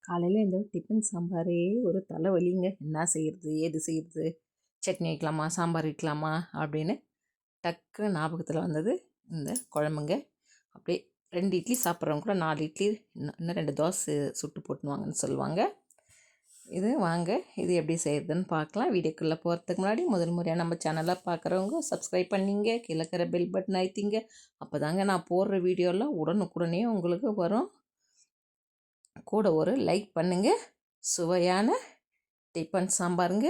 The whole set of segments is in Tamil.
காலையில் இந்த டிஃபன் சாம்பாரே ஒரு தலைவலிங்க. என்ன செய்கிறது, ஏது செய்கிறது, சட்னி வைக்கலாமா, சாம்பார் வைக்கலாமா அப்படின்னு டக்குன்னு ஞாபகத்தில் வந்தது இந்த குழம்புங்க. அப்படியே 2 இட்லி சாப்பிட்றவங்க கூட 4 இட்லி இன்னும் 2 தோசை சுட்டு போட்டுனுவாங்கன்னு சொல்லுவாங்க. இது வாங்க, இது எப்படி செய்கிறதுன்னு பார்க்கலாம். வீடியோக்குள்ளே போகிறதுக்கு முன்னாடி முதல் முறையாக நம்ம சேனலை பார்க்குறவங்க சப்ஸ்கிரைப் பண்ணிங்க, கீழே இருக்கிற பெல் பட்டன் அழுத்திங்க. அப்போ தாங்க நான் போடுற வீடியோலாம் உடனுக்குடனே உங்களுக்கு வரும். கூட ஒரு லைக் பண்ணுங்க. சுவையான டிஃபன் சாம்பாருங்க.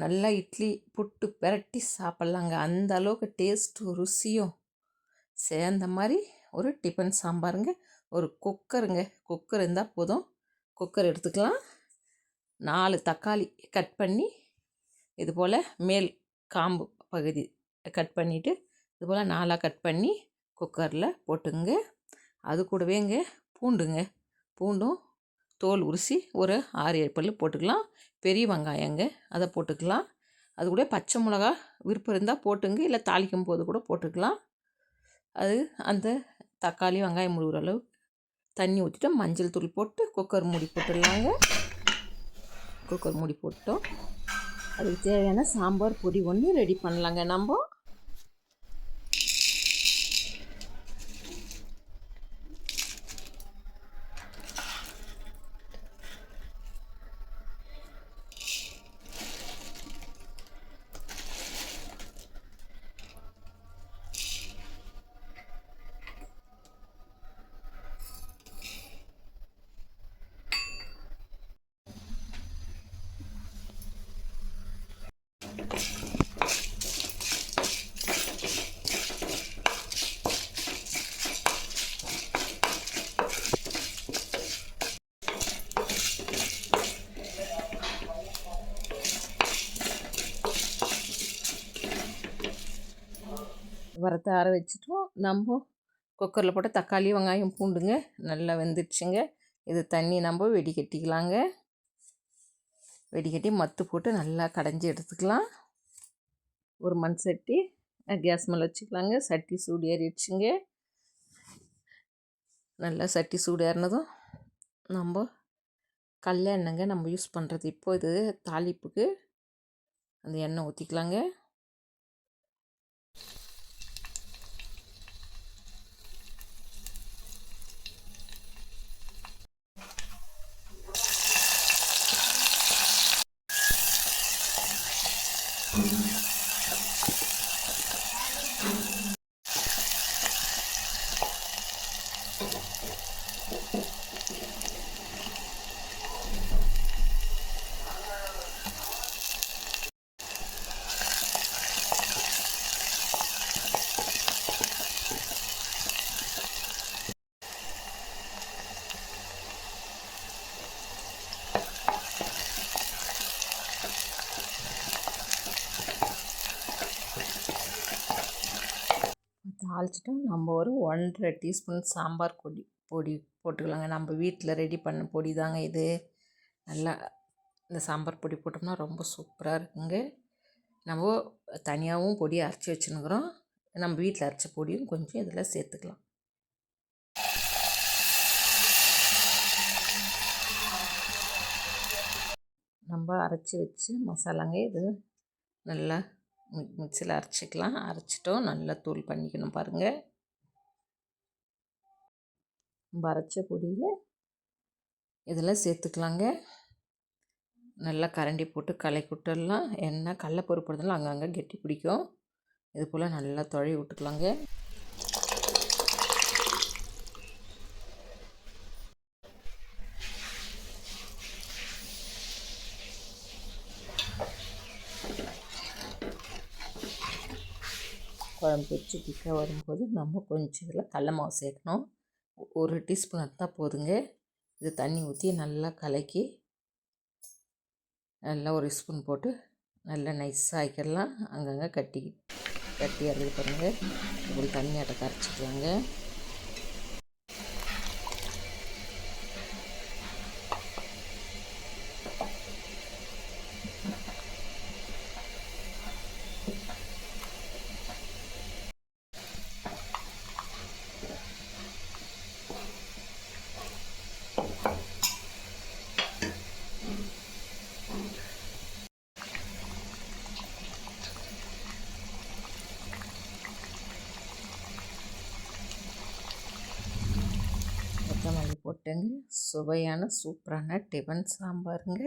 நல்லா இட்லி புட்டு பெரட்டி சாப்பிட்லாங்க. அந்த அளவுக்கு டேஸ்ட்டும் ருசியும் சேர்ந்த மாதிரி ஒரு டிஃபன் சாம்பாருங்க. ஒரு குக்கருங்க, குக்கர் இருந்தால் போதும். குக்கர் எடுத்துக்கலாம். 4 தக்காளி கட் பண்ணி இது போல் மேல் காம்பு பகுதி கட் பண்ணிவிட்டு இது போல் 4ஆக கட் பண்ணி குக்கரில் போட்டுங்க. அது கூடவேங்க பூண்டும் தோல் உரிசி ஒரு 6-7 பல் போட்டுக்கலாம். பெரிய வெங்காயங்க, அதை போட்டுக்கலாம். அது கூட பச்சை மிளகா விருப்பம் இருந்தால் போட்டுங்க, இல்லை தாளிக்கும் போது கூட போட்டுக்கலாம். அது அந்த தக்காளி வெங்காயம் முழுகிற அளவு தண்ணி ஊற்றிட்டு மஞ்சள் தூள் போட்டு குக்கர் மூடி போட்டுடலாங்க. குக்கர் மூடி போட்டோம். அதுக்கு தேவையான சாம்பார் பொடி ஒன்று ரெடி பண்ணலாங்க. நம்ம வறுத்து ஆற வச்சுட்டோம். நம்ம குக்கரில் போட்டு தக்காளி வெங்காயம் பூண்டுங்க நல்லா வெந்துடுச்சுங்க. இது தண்ணி நம்ம வெடிக்கட்டிக்கலாங்க. வெடிக்கட்டி மத்து போட்டு நல்லா கடைஞ்சி எடுத்துக்கலாம். ஒரு மண் சட்டி கேஸ் மேலே வச்சுக்கலாங்க. சட்டி சூடு ஏறிடுச்சுங்க. நல்லா சட்டி சூடு ஏறினதும் நம்ம எண்ணெய்ங்க நம்ம யூஸ் பண்ணுறது. இப்போ இது தாளிப்புக்கு அந்த எண்ணெய் ஊற்றிக்கலாங்க. தாளிச்சிட்டு நம்ம ஒரு 1.5 டீஸ்பூன் சாம்பார் பொடி போட்டுக்கலாங்க. நம்ம வீட்டில் ரெடி பண்ண பொடி தாங்க இது. நல்லா இந்த சாம்பார் பொடி போட்டோம்னா ரொம்ப சூப்பராக இருக்குங்க. நம்ம தனியாகவும் பொடி அரைச்சி வச்சுன்னுக்குறோம். நம்ம வீட்டில் அரைச்ச பொடியும் கொஞ்சம் இதில் சேர்த்துக்கலாம். நம்ம அரைச்சி வச்சு மசாலாங்க இது நல்லா மிக்சியில் அரைச்சிக்கலாம். அரைச்சிட்டோம், நல்லா தூள் பண்ணிக்கணும் பாருங்கள். நம்ம அரைச்ச பொடியில் இதில் சேர்த்துக்கலாங்க. நல்லா கரண்டி போட்டு கலக்கி விட்டுடலாம். எண்ணெய் கடலப்பருப்பு போடுறதுனால அங்கங்கே கெட்டி பிடிக்கும். இது போல் நல்லா தொழி விட்டுக்கலாங்க. குழம்பு வச்சு திக்காக வரும்போது நம்ம கொஞ்சம் இதில் கடல மாவு சேர்க்கணும். 1 டீஸ்பூன் எடுத்தால் போதுங்க. இது தண்ணி ஊற்றி நல்லா கலக்கி நல்லா 1 ஸ்பூன் போட்டு நல்லா நைஸாக ஆக்கிடலாம். அங்கங்கே கட்டி இறங்கி பாருங்கள். இப்படி தண்ணியாட்ட கரைச்சிக்கலாங்க. கொத்தமல்லி போட்டுங்க. சுவையான சூப்பரான டிஃபன் சாம்பாருங்க.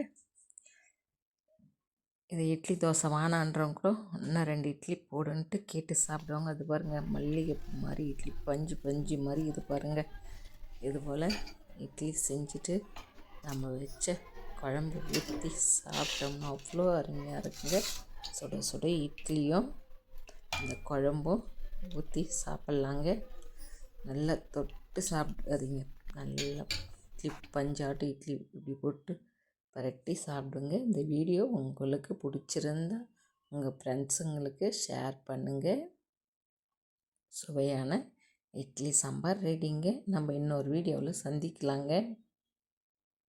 இது இட்லி தோசை வானான்றவங்க கூட இன்னும் 2 இட்லி போடுன்ட்டு கேட்டு சாப்பிடுவாங்க. அது பாருங்கள், மல்லிகைப்பூ மாதிரி இட்லி பஞ்சு பஞ்சு மாதிரி இது பாருங்கள். இது போல் இட்லி செஞ்சுட்டு நம்ம வச்ச குழம்பு ஊற்றி சாப்பிட்டோம்னா அவ்வளோ அருமையாக இருக்குங்க. சுட சுட இட்லியும் இந்த குழம்பும் ஊற்றி சாப்பிட்லாங்க. நல்லா தொட்டு சாப்பிடாதீங்க, நல்லா இட்லி பஞ்சாட்டு இட்லி இப்படி போட்டு பரட்டி சாப்பிடுங்க. இந்த வீடியோ உங்களுக்கு பிடிச்சிருந்தா உங்கள் ஃப்ரெண்ட்ஸுங்களுக்கு ஷேர் பண்ணுங்கள். சுவையான இட்லி சாம்பார் ரெடிங்க. நம்ம இன்னொரு வீடியோவில் சந்திக்கலாங்க.